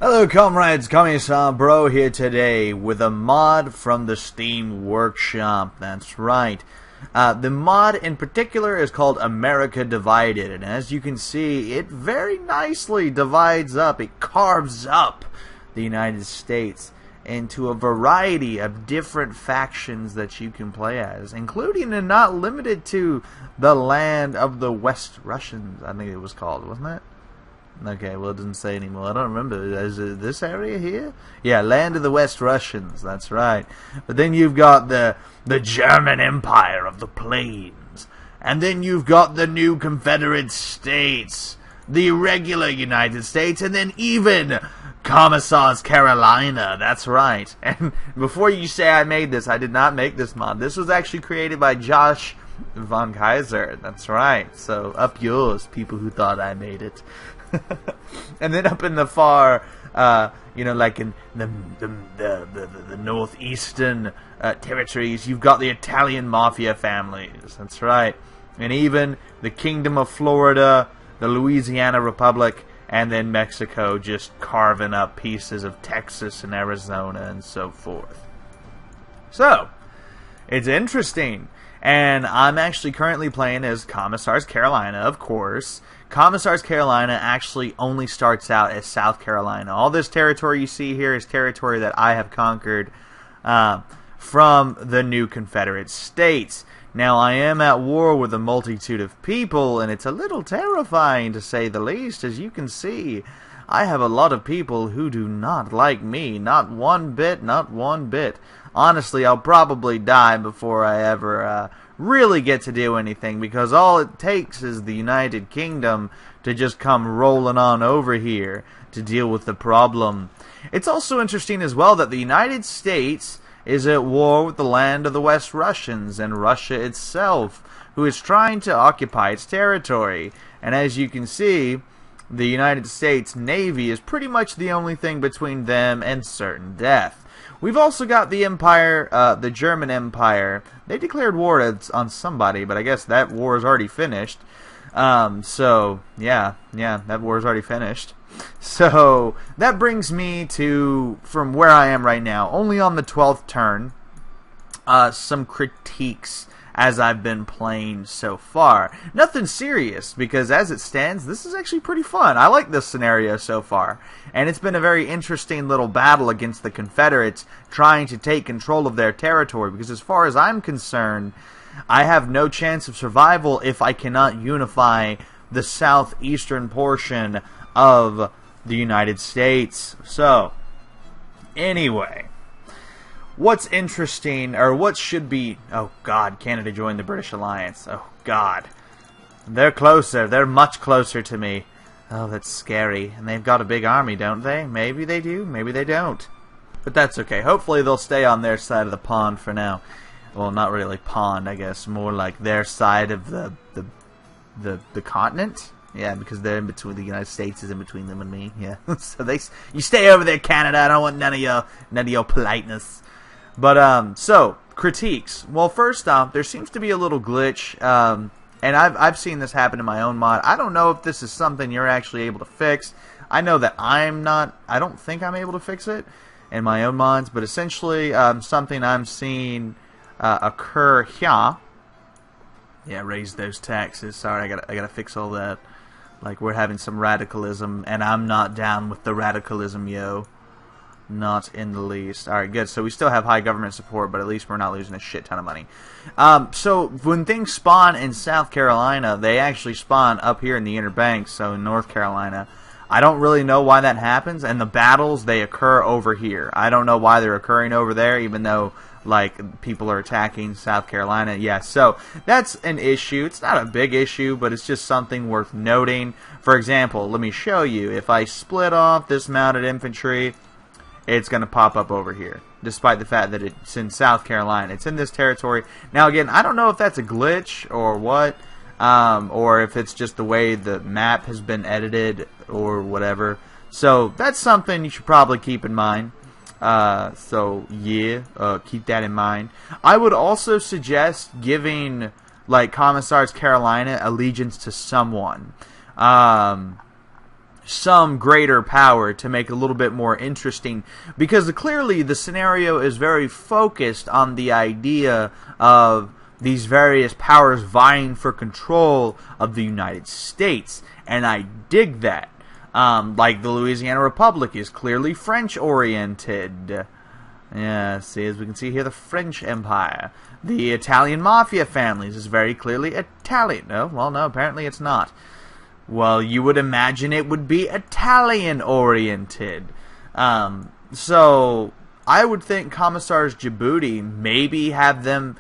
Hello comrades, Kami-san Bro here today with a mod from the Steam Workshop. That's right. The mod in particular is called America Divided, and as you can see, it very nicely divides up, it carves up the United States into a variety of different factions that you can play as, including and not limited to the land of the West Russians, I think it was called, wasn't it? Okay, well it doesn't say anymore. I don't remember. Is it this area here? Yeah, land of the West Russians, that's right. But then you've got the German Empire of the Plains. And then you've got the new Confederate States, the irregular United States, and then even Commissar's Carolina, that's right. And before you say I made this, I did not make this mod. This was actually created by Josh Von Kaiser, that's right. So, up yours, people who thought I made it. And then up in the far, like in the northeastern territories, you've got the Italian mafia families. That's right. And even the Kingdom of Florida, the Louisiana Republic, and then Mexico just carving up pieces of Texas and Arizona and so forth. So, it's interesting. And I'm actually currently playing as Commissar's Carolina, of course. Commissar's Carolina actually only starts out as South Carolina. All this territory you see here is territory that I have conquered from the new Confederate States. Now, I am at war with a multitude of people, and it's a little terrifying to say the least. As you can see, I have a lot of people who do not like me. Not one bit, not one bit. Honestly, I'll probably die before I ever really get to do anything, because all it takes is the United Kingdom to just come rolling on over here to deal with the problem. It's also interesting as well that the United States is at war with the land of the West Russians and Russia itself, who is trying to occupy its territory. And as you can see, the United States Navy is pretty much the only thing between them and certain death. We've also got the Empire, the German Empire. They declared war on somebody, but I guess that war is already finished. So, yeah, that war is already finished. So, that brings me to, from where I am right now, only on the 12th turn, some critiques as I've been playing so far. Nothing serious, because as it stands, this is actually pretty fun. I like this scenario so far. And it's been a very interesting little battle against the Confederates trying to take control of their territory, because as far as I'm concerned, I have no chance of survival if I cannot unify the southeastern portion of the United States. So, anyway, what's interesting, or what should be... Oh, God, Canada joined the British Alliance. Oh, God. They're closer. They're much closer to me. Oh, that's scary. And they've got a big army, don't they? Maybe they do, maybe they don't. But that's okay. Hopefully they'll stay on their side of the pond for now. Well, not really pond, I guess. More like their side of the continent. Yeah, because they're in between. The United States is in between them and me. Yeah. So you stay over there, Canada. I don't want none of your politeness. But so critiques. Well, first off, there seems to be a little glitch, and I've seen this happen in my own mod. I don't know if this is something you're actually able to fix. I know that I don't think I'm able to fix it in my own mods, but essentially something I'm seeing occur here. Yeah, raise those taxes. Sorry, I gotta fix all that. Like, we're having some radicalism, and I'm not down with the radicalism, yo. Not in the least. Alright, good. So we still have high government support, but at least we're not losing a shit ton of money. So when things spawn in South Carolina, they actually spawn up here in the Inner Banks, so in North Carolina. I don't really know why that happens, and the battles, they occur over here. I don't know why they're occurring over there, even though, like, people are attacking South Carolina. Yeah, so that's an issue. It's not a big issue, but it's just something worth noting. For example, let me show you. If I split off this mounted infantry, it's going to pop up over here, despite the fact that it's in South Carolina. It's in this territory. Now, again, I don't know if that's a glitch or what, or if it's just the way the map has been edited or whatever. So that's something you should probably keep in mind. So, yeah, keep that in mind. I would also suggest giving, like, Commissar's Carolina allegiance to someone. some greater power to make it a little bit more interesting, because clearly the scenario is very focused on the idea of these various powers vying for control of the United States, and I dig that. Like the Louisiana Republic is clearly French-oriented. Yeah, see, as we can see here, the French Empire. The Italian Mafia families is very clearly Italian. No, well, no, apparently it's not. Well, you would imagine it would be Italian-oriented. So, I would think Commissars Djibouti, maybe have them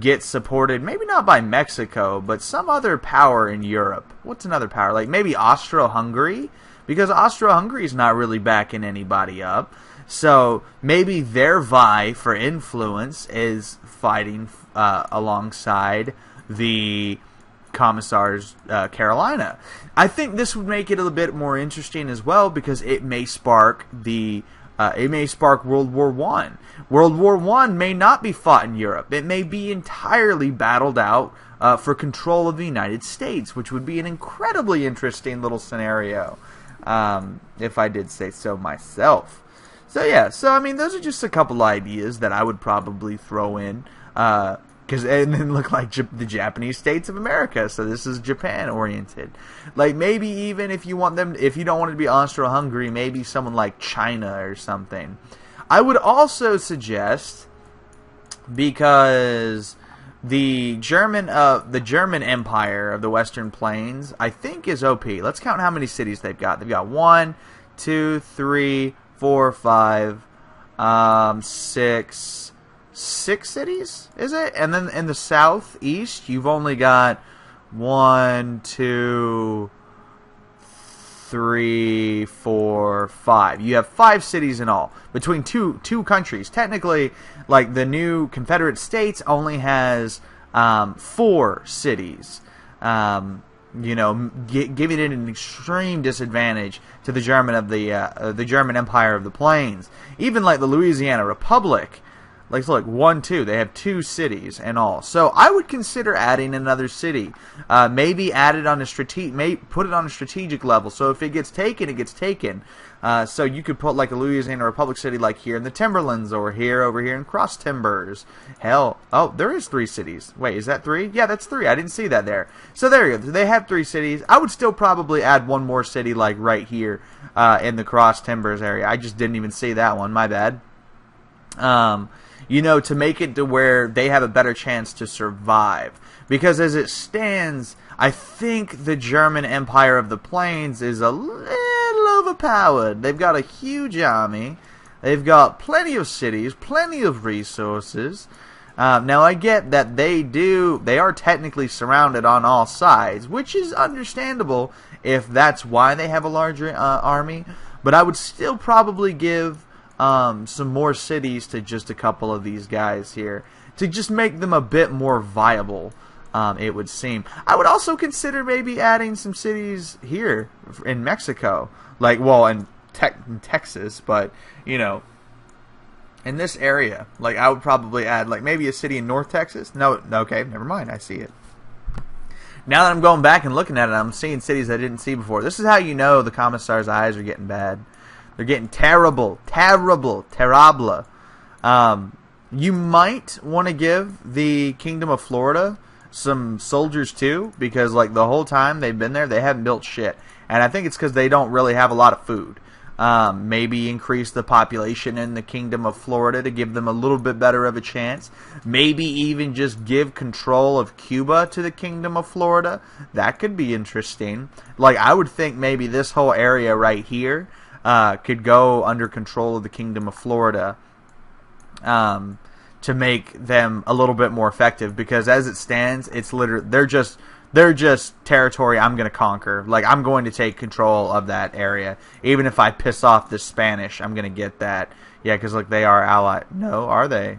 get supported, maybe not by Mexico, but some other power in Europe. What's another power? Like maybe Austro-Hungary? Because Austro-Hungary is not really backing anybody up. So, maybe their vie for influence is fighting alongside the Commissars Carolina. I think this would make it a little bit more interesting as well, because it may spark World War I. World War I may not be fought in Europe. It may be entirely battled out for control of the United States, which would be an incredibly interesting little scenario, if I did say so myself. So yeah, I mean, those are just a couple ideas that I would probably throw in, and then look like the Japanese states of America. So this is Japan oriented. Like maybe even if you don't want it to be Austro-Hungary, maybe someone like China or something. I would also suggest, because the German Empire of the Western Plains, I think, is OP. Let's count how many cities they've got. They've got 1, 2, 3, 4, 5, 6 cities, is it? And then in the southeast, you've only got 1, 2, 3, 4, 5. You have 5 cities in all between two countries. Technically, like the new Confederate States only has 4 cities. Giving it an extreme disadvantage to the German Empire of the Plains. Even like the Louisiana Republic, like look, 1, 2, they have 2 cities and all. So I would consider adding another city. Maybe put it on a strategic level. So if it gets taken, it gets taken. So you could put like a Louisiana Republic city like here in the Timberlands, or over here in Cross Timbers. Hell, oh, there is 3 cities. Wait, is that 3? Yeah, that's 3. I didn't see that there. So there you go. They have 3 cities. I would still probably add one more city like right here in the Cross Timbers area. I just didn't even see that one. My bad. To make it to where they have a better chance to survive. Because as it stands, I think the German Empire of the Plains is a little overpowered. They've got a huge army. They've got plenty of cities, plenty of resources. Now I get that they are technically surrounded on all sides, which is understandable if that's why they have a larger army. But I would still probably give some more cities to just a couple of these guys here to just make them a bit more viable, it would seem. I would also consider maybe adding some cities here in Mexico, in Texas, but, in this area. Like, I would probably add, maybe a city in North Texas. No, okay, never mind, I see it. Now that I'm going back and looking at it, I'm seeing cities I didn't see before. This is how you know the Commissar's eyes are getting bad. They're getting terrible. You might want to give the Kingdom of Florida some soldiers too, because the whole time they've been there, they haven't built shit. And I think it's because they don't really have a lot of food. Maybe increase the population in the Kingdom of Florida to give them a little bit better of a chance. Maybe even just give control of Cuba to the Kingdom of Florida. That could be interesting. I would think maybe this whole area right here could go under control of the Kingdom of Florida to make them a little bit more effective, because as it stands, it's literally they're just territory I'm going to conquer. I'm going to take control of that area. Even if I piss off the Spanish, I'm going to get that. Yeah, because they are allied. No, are they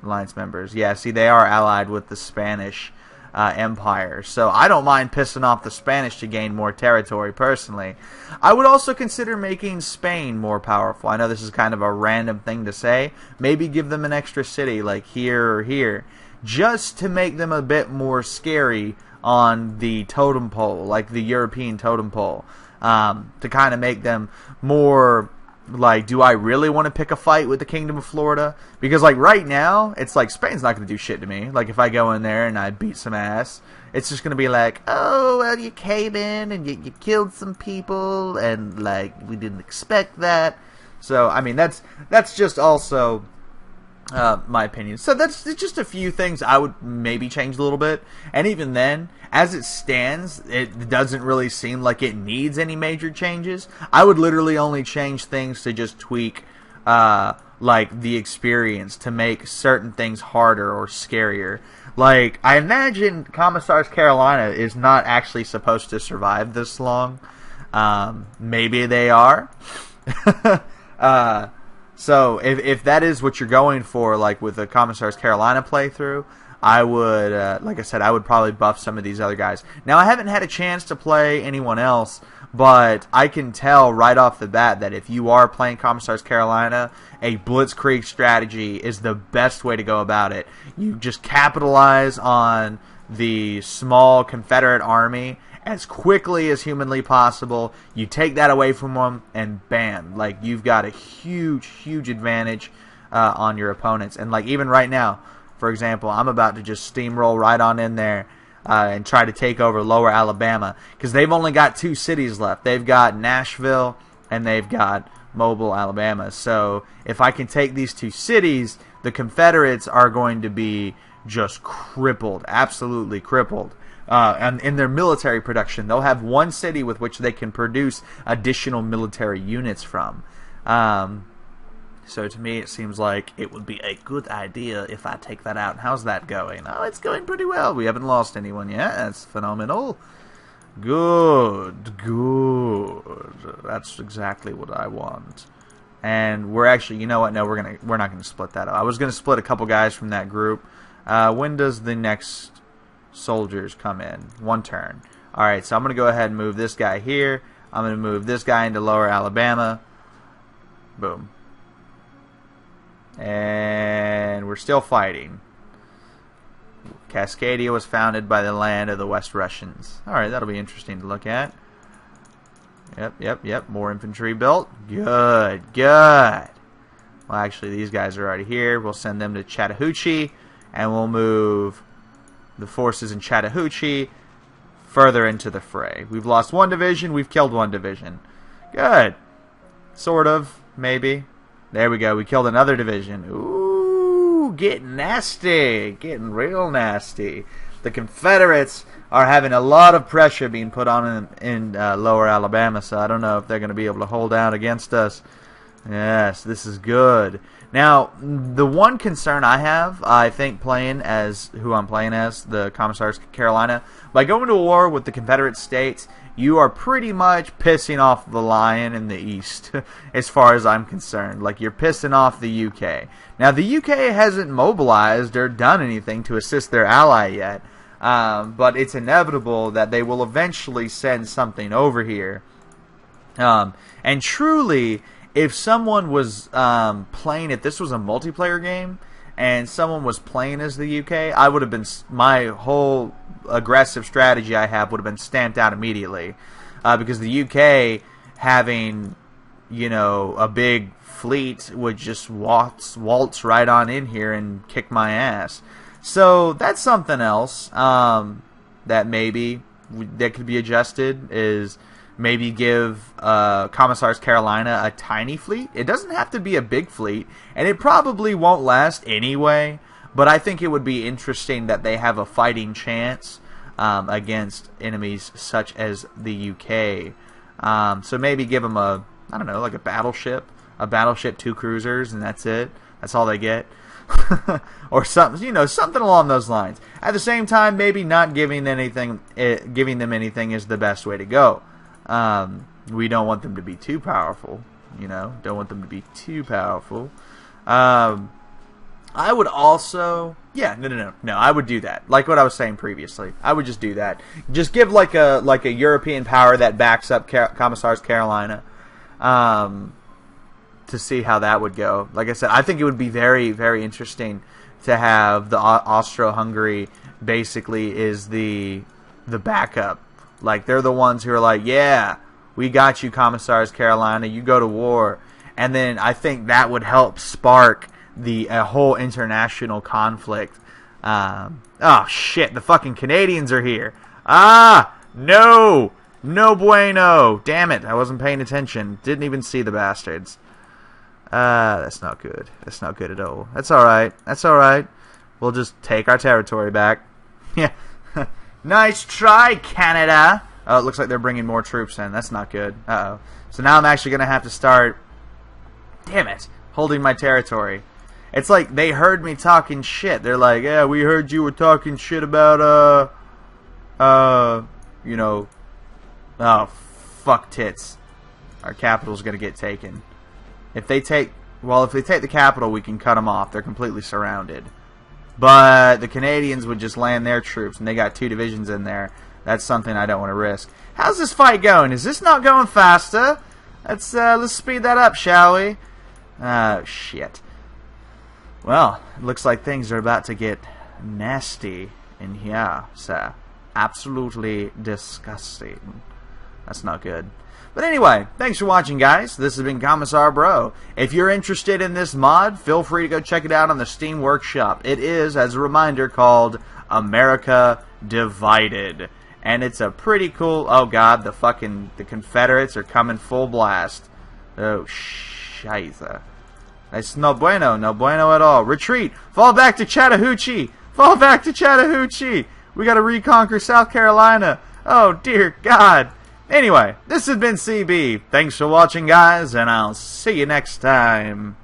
alliance members? Yeah, see, they are allied with the Spanish Empire. So I don't mind pissing off the Spanish to gain more territory, personally. I would also consider making Spain more powerful. I know this is kind of a random thing to say. Maybe give them an extra city, like here or here, just to make them a bit more scary on the totem pole, like the European totem pole. to kind of make them more like, do I really want to pick a fight with the Kingdom of Florida? Because like right now, it's like Spain's not going to do shit to me. Like if I go in there and I beat some ass, it's just going to be like, oh, well, you came in and you killed some people, and like we didn't expect that. So I mean, that's just also my opinion. So that's just a few things I would maybe change a little bit. And even then, as it stands, it doesn't really seem like it needs any major changes. I would literally only change things to just tweak like the experience to make certain things harder or scarier. Like, I imagine Commissars Carolina is not actually supposed to survive this long. Maybe they are. So if that is what you're going for, like with the Commissars Carolina playthrough, I would, like I said, I would probably buff some of these other guys. Now, I haven't had a chance to play anyone else, but I can tell right off the bat that if you are playing Commissars Carolina, a Blitzkrieg strategy is the best way to go about it. You just capitalize on the small Confederate army as quickly as humanly possible. You take that away from them, and bam, like you've got a huge, huge advantage on your opponents. And like even right now, for example, I'm about to just steamroll right on in there and try to take over Lower Alabama, because they've only got 2 cities left. They've got Nashville and they've got Mobile, Alabama. So if I can take these 2 cities, the Confederates are going to be just crippled, absolutely crippled. And in their military production, they'll have 1 city with which they can produce additional military units from. So to me, it seems like it would be a good idea if I take that out. How's that going? Oh, it's going pretty well. We haven't lost anyone yet. That's phenomenal. Good, good. That's exactly what I want. And we're actually, you know what? No, we're not gonna split that up. I was gonna split a couple guys from that group. When does the next soldiers come in? 1 turn. All right, so I'm gonna go ahead and move this guy here. I'm gonna move this guy into Lower Alabama. Boom. And we're still fighting. Cascadia was founded by the land of the West Russians. Alright, that'll be interesting to look at. Yep. More infantry built. Good, good. Well, actually, these guys are already here. We'll send them to Chattahoochee, and we'll move the forces in Chattahoochee further into the fray. We've lost 1 division. We've killed 1 division. Good. Sort of, maybe. There we go. We killed another division. Ooh, getting nasty. Getting real nasty. The Confederates are having a lot of pressure being put on them in Lower Alabama, so I don't know if they're going to be able to hold out against us. Yes, this is good. Now, the one concern I have, I think, playing as who I'm playing as, the Commissars Carolina, by going to war with the Confederate States, you are pretty much pissing off the lion in the East, as far as I'm concerned. Like, you're pissing off the UK. Now, the UK hasn't mobilized or done anything to assist their ally yet, but it's inevitable that they will eventually send something over here. And truly, if someone was playing, if this was a multiplayer game, and someone was playing as the UK, I would have been, my whole aggressive strategy I have would have been stamped out immediately, because the UK having, you know, a big fleet would just waltz right on in here and kick my ass. So that's something else that maybe that could be adjusted, is maybe give Commissars Carolina a tiny fleet. It doesn't have to be a big fleet, and it probably won't last anyway, but I think it would be interesting that they have a fighting chance against enemies such as the UK. So maybe give them a, I don't know, like a battleship, 2 cruisers, and that's it. That's all they get. Or something, you know, something along those lines. At the same time, maybe not giving them anything is the best way to go. We don't want them to be too powerful, you know. Don't want them to be too powerful. I would also, no, I would do that. Like what I was saying previously, I would just do that. Just give like a European power that backs up Commissars Carolina, to see how that would go. Like I said, I think it would be very, very interesting to have the Austro-Hungary basically is the backup. Like, they're the ones who are like, yeah, we got you, Commissars Carolina, you go to war. And then I think that would help spark the whole international conflict. Oh, shit, the fucking Canadians are here. Ah, no, no bueno. Damn it, I wasn't paying attention. Didn't even see the bastards. That's not good. That's not good at all. That's alright. That's alright. We'll just take our territory back. Yeah. Nice try, Canada. Oh, it looks like they're bringing more troops in. That's not good. Uh-oh. So now I'm actually going to have to start, damn it, holding my territory. It's like they heard me talking shit. They're like, yeah, we heard you were talking shit about, you know, oh, fuck tits. Our capital's going to get taken. If they take the capital, we can cut them off. They're completely surrounded. But the Canadians would just land their troops, and they got 2 divisions in there. That's something I don't want to risk. How's this fight going? Is this not going faster? Let's speed that up, shall we? Oh, shit. Well, it looks like things are about to get nasty in here, sir. Absolutely disgusting. That's not good. But anyway, thanks for watching, guys. This has been Commissar Bro. If you're interested in this mod, feel free to go check it out on the Steam Workshop. It is, as a reminder, called America Divided. And it's a pretty cool... Oh, God, the Confederates are coming full blast. Oh, scheiße. It's no bueno at all. Retreat! Fall back to Chattahoochee! Fall back to Chattahoochee! We gotta reconquer South Carolina! Oh, dear God! Anyway, this has been CB. Thanks for watching, guys, and I'll see you next time.